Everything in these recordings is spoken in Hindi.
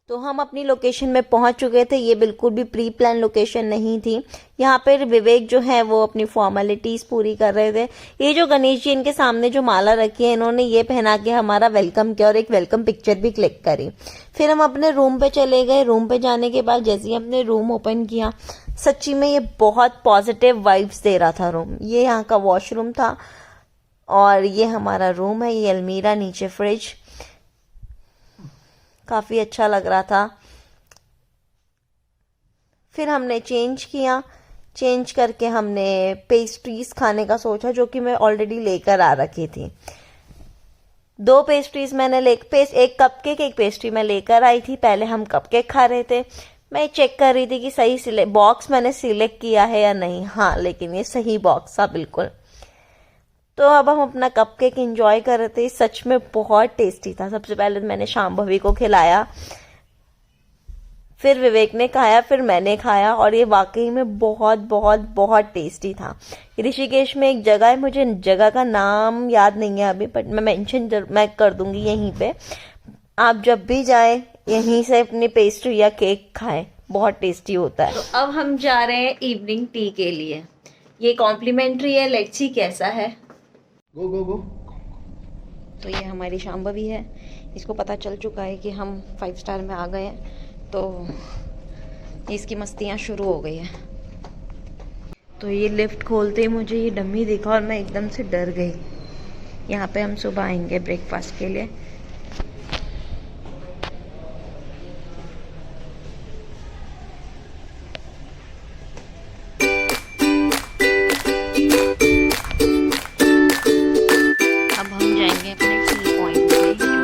तो हम अपनी लोकेशन में पहुंच चुके थे। ये बिल्कुल भी प्री प्लान लोकेशन नहीं थी। यहाँ पर विवेक जो है वो अपनी फॉर्मेलिटीज पूरी कर रहे थे। ये जो गणेश जी इनके सामने जो माला रखी है, इन्होंने ये पहना के हमारा वेलकम किया और एक वेलकम पिक्चर भी क्लिक करी। फिर हम अपने रूम पे चले गए। रूम पे जाने के बाद जैसे ही हमने रूम ओपन किया, सच्ची में ये बहुत पॉजिटिव वाइब्स दे रहा था रूम। ये यहाँ का वॉशरूम था और ये हमारा रूम है। ये अलमीरा, नीचे फ्रिज, काफ़ी अच्छा लग रहा था। फिर हमने चेंज किया। चेंज करके हमने पेस्ट्रीज खाने का सोचा, जो कि मैं ऑलरेडी लेकर आ रखी थी। 2 पेस्ट्रीज मैंने एक कपकेक, एक पेस्ट्री मैं लेकर आई थी। पहले हम कपकेक खा रहे थे। मैं चेक कर रही थी कि सही बॉक्स मैंने सिलेक्ट किया है या नहीं। हाँ, लेकिन ये सही बॉक्स था बिल्कुल। तो अब हम अपना कपकेक एंजॉय कर रहे थे। सच में बहुत टेस्टी था। सबसे पहले मैंने शांभवी को खिलाया, फिर विवेक ने खाया, फिर मैंने खाया और ये वाकई में बहुत बहुत बहुत टेस्टी था। ऋषिकेश में एक जगह है, मुझे जगह का नाम याद नहीं है अभी, बट मैं कर दूंगी यहीं पे। आप जब भी जाए यहीं से अपनी पेस्ट्री या केक खाएं, बहुत टेस्टी होता है। तो अब हम जा रहे हैं इवनिंग टी के लिए। ये कॉम्प्लीमेंट्री है, लेट्स सी कैसा है। गो गो गो। तो ये हमारी शांभवी है। इसको पता चल चुका है कि हम 5 स्टार में आ गए हैं, तो इसकी मस्तियाँ शुरू हो गई हैं। तो ये लिफ्ट खोलते ही मुझे ये डम्मी दिखा और मैं एकदम से डर गई। यहाँ पे हम सुबह आएंगे ब्रेकफास्ट के लिए। अब हम जाएंगे अपने टी पॉइंट पे, जो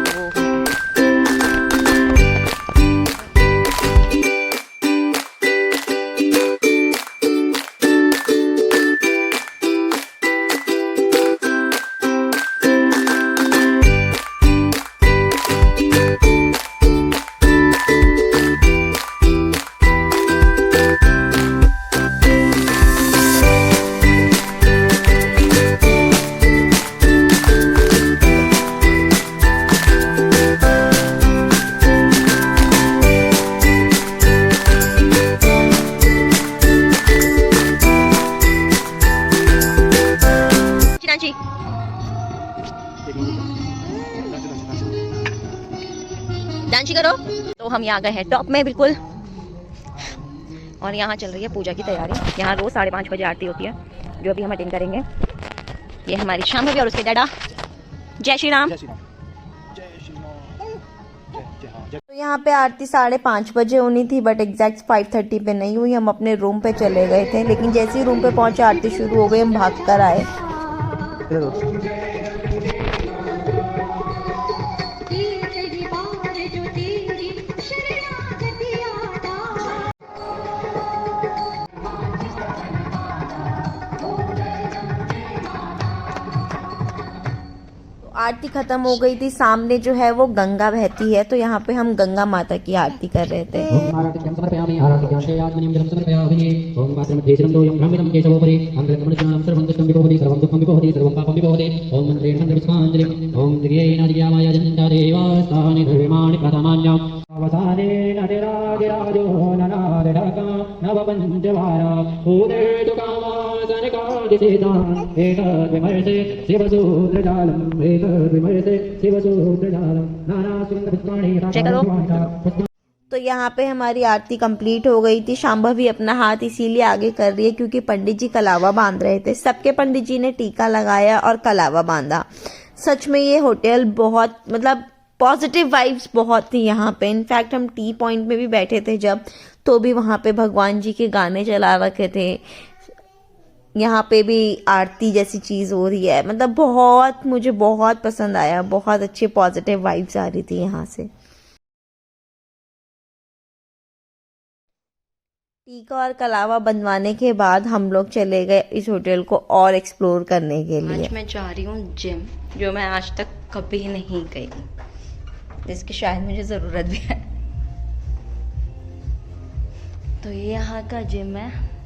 डांस करो। तो हम यहाँ गए हैं टॉप में बिल्कुल, और यहाँ चल रही है पूजा की तैयारी। यहाँ रोज 5:30 बजे आरती होती है, जो अभी हम अटेंड करेंगे। ये हमारी शांभवी और उसके डैडा। जय श्री राम। तो यहाँ पे आरती 5:30 बजे होनी थी, बट एग्जैक्ट 5:30 पे नहीं हुई। हम अपने रूम पे चले गए थे, लेकिन जैसे ही रूम पे पहुंचे आरती शुरू हो गई, हम भाग कर आए। आरती खत्म हो गई थी। सामने जो है वो गंगा बहती है, तो यहाँ पे हम गंगा माता की आरती कर रहे थे। तो यहाँ पे हमारी आरती कंप्लीट हो गई थी। शांभवी अपना हाथ इसीलिए आगे कर रही है क्योंकि पंडित जी कलावा बांध रहे थे। सबके पंडित जी ने टीका लगाया और कलावा बांधा। सच में ये होटल बहुत, मतलब पॉजिटिव वाइब्स बहुत थी यहाँ पे। इनफैक्ट हम टी पॉइंट में भी बैठे थे जब, तो भी वहाँ पे भगवान जी के गाने चला रखे थे। यहाँ पे भी आरती जैसी चीज हो रही है। मतलब बहुत, मुझे बहुत पसंद आया। बहुत अच्छे पॉजिटिव वाइब्स आ रही थी यहाँ से। टीका और कलावा बनवाने के बाद हम लोग चले गए इस होटल को और एक्सप्लोर करने के लिए। आज मैं जा रही हूँ जिम, जो मैं आज तक कभी नहीं गई, जिसकी शायद मुझे ज़रूरत भी है। तो ये यहाँ का जिम है।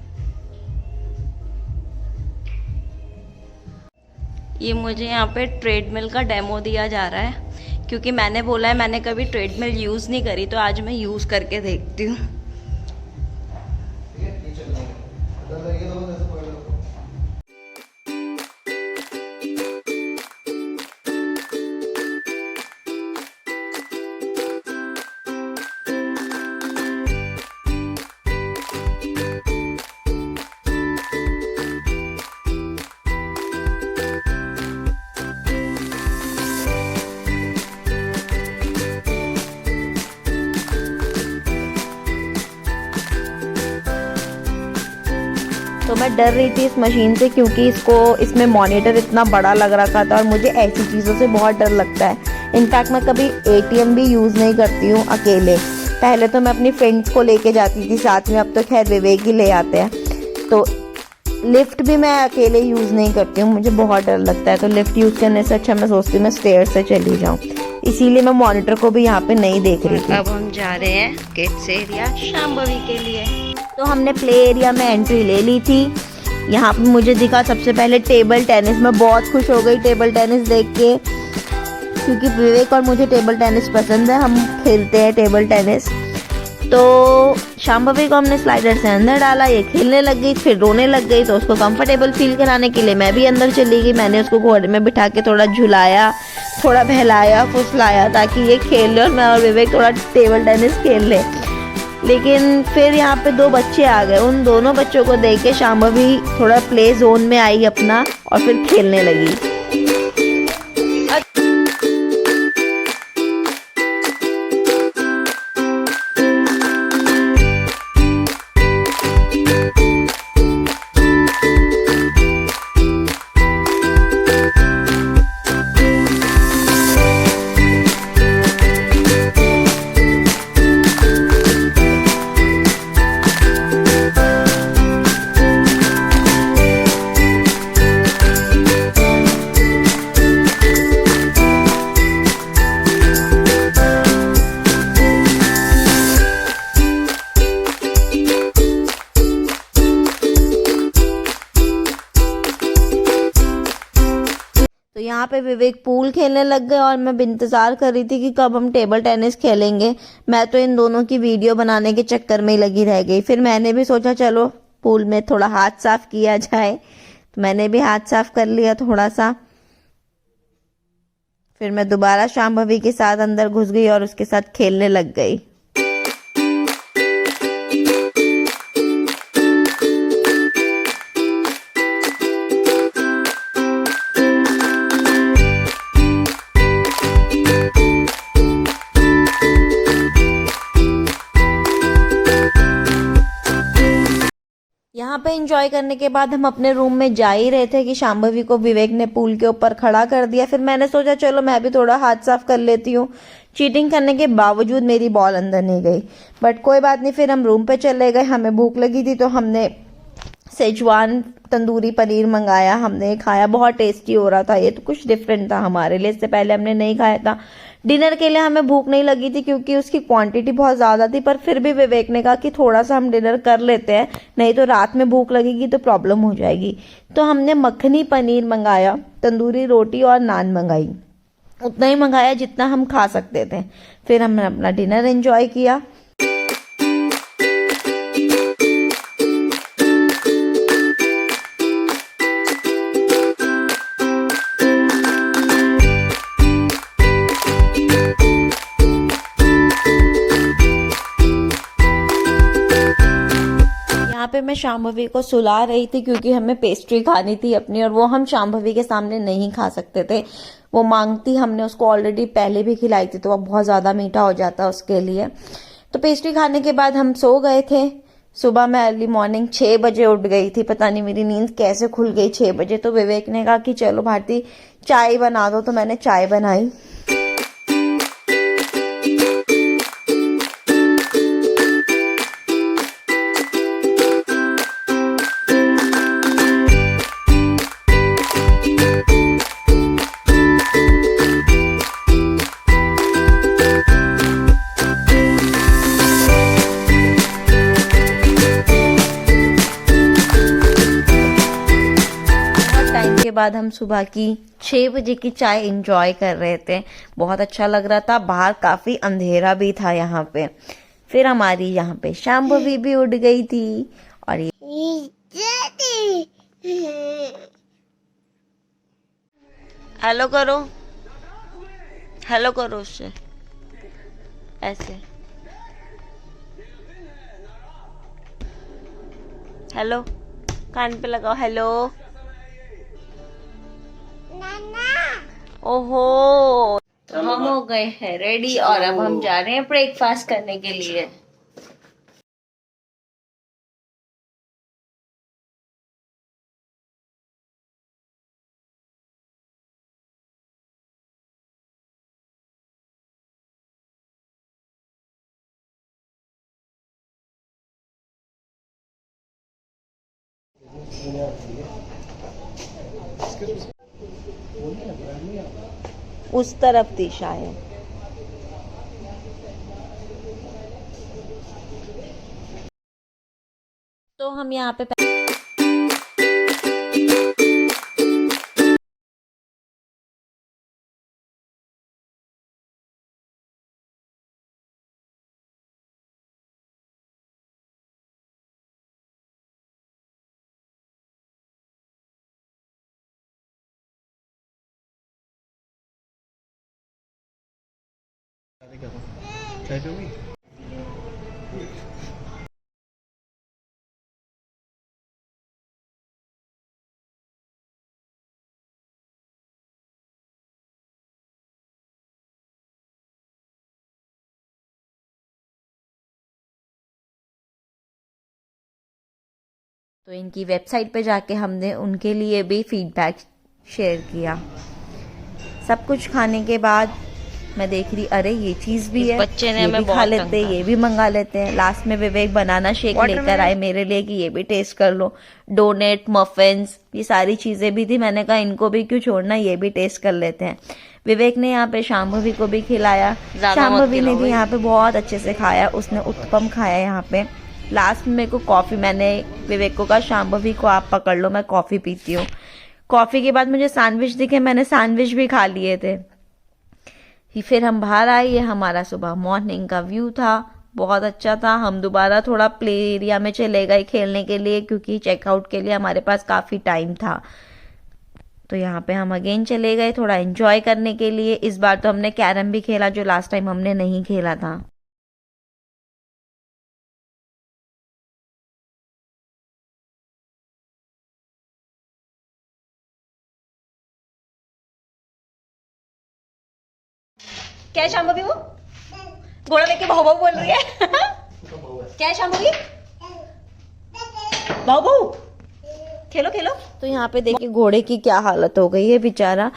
ये मुझे यहाँ पे ट्रेडमिल का डेमो दिया जा रहा है क्योंकि मैंने बोला है, मैंने कभी ट्रेडमिल यूज़ नहीं करी, तो आज मैं यूज़ करके देखती हूँ। तो मैं डर रही थी इस मशीन से, क्योंकि इसमें मॉनिटर इतना बड़ा लग रखा था और मुझे ऐसी चीज़ों से बहुत डर लगता है। इनफैक्ट मैं कभी एटीएम भी यूज़ नहीं करती हूँ अकेले। पहले तो मैं अपनी फ्रेंड्स को लेके जाती थी साथ में, अब तो खैर विवेक ही ले आते हैं। तो लिफ्ट भी मैं अकेले यूज़ नहीं करती हूँ, मुझे बहुत डर लगता है। तो लिफ्ट यूज़ करने से अच्छा मैं सोचती हूँ मैं स्टेयर से चली जाऊँ, इसीलिए मैं मॉनिटर को भी यहाँ पे नहीं देख रही थी। अब हम जा रहे हैं किड्स एरिया शांभवी के लिए। तो हमने प्ले एरिया में एंट्री ले ली थी। यहाँ पे मुझे दिखा सबसे पहले टेबल टेनिस। मैं बहुत खुश हो गई टेबल टेनिस देख के, क्योंकि विवेक और मुझे टेबल टेनिस पसंद है, हम खेलते हैं टेबल टेनिस। तो शांभवी को हमने स्लाइडर से अंदर डाला, ये खेलने लग गई, फिर रोने लग गई। तो उसको कंफर्टेबल फील कराने के लिए मैं भी अंदर चली गई। मैंने उसको घोड़े में बिठा के थोड़ा झुलाया, थोड़ा बहलाया फुसलाया, ताकि ये खेल ले और मैं और विवेक थोड़ा टेबल टेनिस खेल ले। लेकिन फिर यहाँ पे 2 बच्चे आ गए। उन दोनों बच्चों को देख के शांभवी थोड़ा प्ले जोन में आई अपना और फिर खेलने लगी। तो यहाँ पे विवेक पूल खेलने लग गए और मैं इंतज़ार कर रही थी कि कब हम टेबल टेनिस खेलेंगे। मैं तो इन दोनों की वीडियो बनाने के चक्कर में ही लगी रह गई। फिर मैंने भी सोचा चलो पूल में थोड़ा हाथ साफ किया जाए, तो मैंने भी हाथ साफ कर लिया थोड़ा सा। फिर मैं दोबारा शांभवी के साथ अंदर घुस गई और उसके साथ खेलने लग गई। यहाँ पे एंजॉय करने के बाद हम अपने रूम में जा ही रहे थे कि शांभवी को विवेक ने पूल के ऊपर खड़ा कर दिया। फिर मैंने सोचा चलो मैं भी थोड़ा हाथ साफ कर लेती हूँ। चीटिंग करने के बावजूद मेरी बॉल अंदर नहीं गई, बट कोई बात नहीं। फिर हम रूम पे चले गए। हमें भूख लगी थी तो हमने सेजवान तंदूरी पनीर मंगाया, हमने खाया, बहुत टेस्टी हो रहा था। ये तो कुछ डिफरेंट था हमारे लिए, इससे पहले हमने नहीं खाया था। डिनर के लिए हमें भूख नहीं लगी थी क्योंकि उसकी क्वांटिटी बहुत ज़्यादा थी, पर फिर भी विवेक ने कहा कि थोड़ा सा हम डिनर कर लेते हैं, नहीं तो रात में भूख लगेगी तो प्रॉब्लम हो जाएगी। तो हमने मखनी पनीर मंगाया, तंदूरी रोटी और नान मंगाई। उतना ही मंगाया जितना हम खा सकते थे। फिर हमने अपना डिनर एंजॉय किया। यहाँ पे मैं शांभवी को सुला रही थी क्योंकि हमें पेस्ट्री खानी थी अपनी, और वो हम शांभवी के सामने नहीं खा सकते थे। वो मांगती, हमने उसको ऑलरेडी पहले भी खिलाई थी तो वो बहुत ज़्यादा मीठा हो जाता उसके लिए। तो पेस्ट्री खाने के बाद हम सो गए थे। सुबह मैं अर्ली मॉर्निंग 6 बजे उठ गई थी। पता नहीं मेरी नींद कैसे खुल गई 6 बजे। तो विवेक ने कहा कि चलो भारती चाय बना दो, तो मैंने चाय बनाई। बाद हम सुबह की 6 बजे की चाय एंजॉय कर रहे थे। बहुत अच्छा लग रहा था, बाहर काफी अंधेरा भी था यहाँ पे। फिर हमारी यहाँ पे शांभवी भी उठ गई थी और हेलो करो, हेलो करो उससे ऐसे, हेलो कान पे लगाओ, हेलो। ओहो, तो हम हो गए हैं रेडी और अब हम जा रहे हैं ब्रेकफास्ट करने के लिए। उस तरफ दिशा है। तो हम यहाँ पे चाय पियोगी? तो इनकी वेबसाइट पे जाके हमने उनके लिए भी फीडबैक शेयर किया। सब कुछ खाने के बाद मैं देख रही, अरे ये चीज भी है, बच्चे ने ये भी खा लेते हैं, ये भी मंगा लेते हैं। लास्ट में विवेक बनाना शेक लेकर आए मेरे लिए कि ये भी टेस्ट कर लो। डोनेट, मफिन्स, ये सारी चीजें भी थी। मैंने कहा इनको भी क्यों छोड़ना, ये भी टेस्ट कर लेते हैं। विवेक ने यहाँ पे शांभवी को भी खिलाया। शांभवी ने भी यहाँ पे बहुत अच्छे से खाया, उसने उत्पम खाया यहाँ पे। लास्ट में मेरे को कॉफी, मैंने विवेक को कहा शांभवी को आप पकड़ लो, मैं कॉफी पीती हूँ। कॉफी के बाद मुझे सैंडविच दिखे, मैंने सैंडविच भी खा लिए थे। फिर हम बाहर आए। ये हमारा सुबह मॉर्निंग का व्यू था, बहुत अच्छा था। हम दोबारा थोड़ा प्ले एरिया में चले गए खेलने के लिए क्योंकि चेकआउट के लिए हमारे पास काफी टाइम था। तो यहाँ पे हम अगेन चले गए थोड़ा एंजॉय करने के लिए। इस बार तो हमने कैरम भी खेला जो लास्ट टाइम हमने नहीं खेला था। क्या है शांभवी, वो घोड़ा लेके भाऊ भाऊ बोल रही है। क्या है शांभवी, भाऊ भाऊ खेलो खेलो। तो यहाँ पे देखिए घोड़े की क्या हालत हो गई है बेचारा।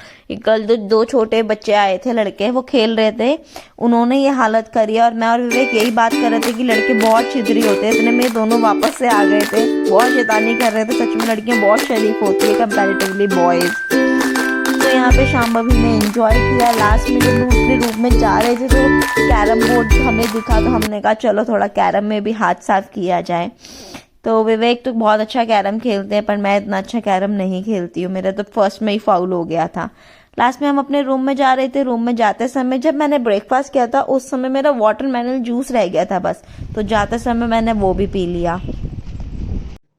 कल दो छोटे बच्चे आए थे लड़के, वो खेल रहे थे, उन्होंने ये हालत करी है। और मैं और विवेक यही बात कर रहे थे कि लड़के बहुत छिद्री होते हैं। इतने में दोनों वापस से आ गए थे, बहुत शैतानी कर रहे थे। सच में लड़कियां बहुत शरीफ होती है कंपैरेटिवली बॉयज। तो यहाँ पे शांभवी ने एंजॉय किया। लास्ट में जब दूसरे रूम में जा रहे थे तो कैरम बोर्ड हमें दिखा, तो हमने कहा चलो थोड़ा कैरम में भी हाथ साफ किया जाए। तो विवेक तो बहुत अच्छा कैरम खेलते हैं पर मैं इतना अच्छा कैरम नहीं खेलती हूँ, मेरा तो फर्स्ट में ही फाउल हो गया था। लास्ट में हम अपने रूम में जा रहे थे। रूम में जाते समय जब मैंने ब्रेकफास्ट किया था उस समय मेरा वाटरमेलन जूस रह गया था बस, तो जाते समय मैंने वो भी पी लिया।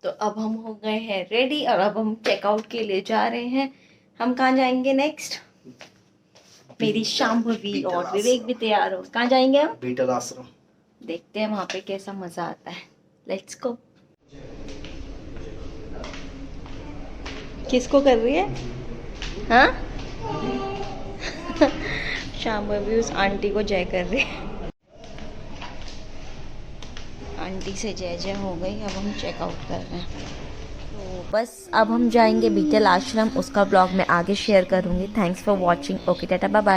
तो अब हम हो गए हैं रेडी और अब हम चेकआउट के लिए जा रहे हैं। हम कहाँ जाएंगे नेक्स्ट? मेरी शांभवी और विवेक भी तैयार हो। कहाँ जाएंगे हम? बीटल आश्रम। देखते हैं वहां पे कैसा मजा आता है। Let's go. किसको कर रही है? हाँ? शांभवी उस आंटी को जय कर रही है। आंटी से जय जय हो गई। अब हम चेकआउट कर रहे हैं। तो बस अब हम जाएंगे बीटल आश्रम, उसका ब्लॉग मैं आगे शेयर करूंगी। Thanks for watching. Okay tata bye bye.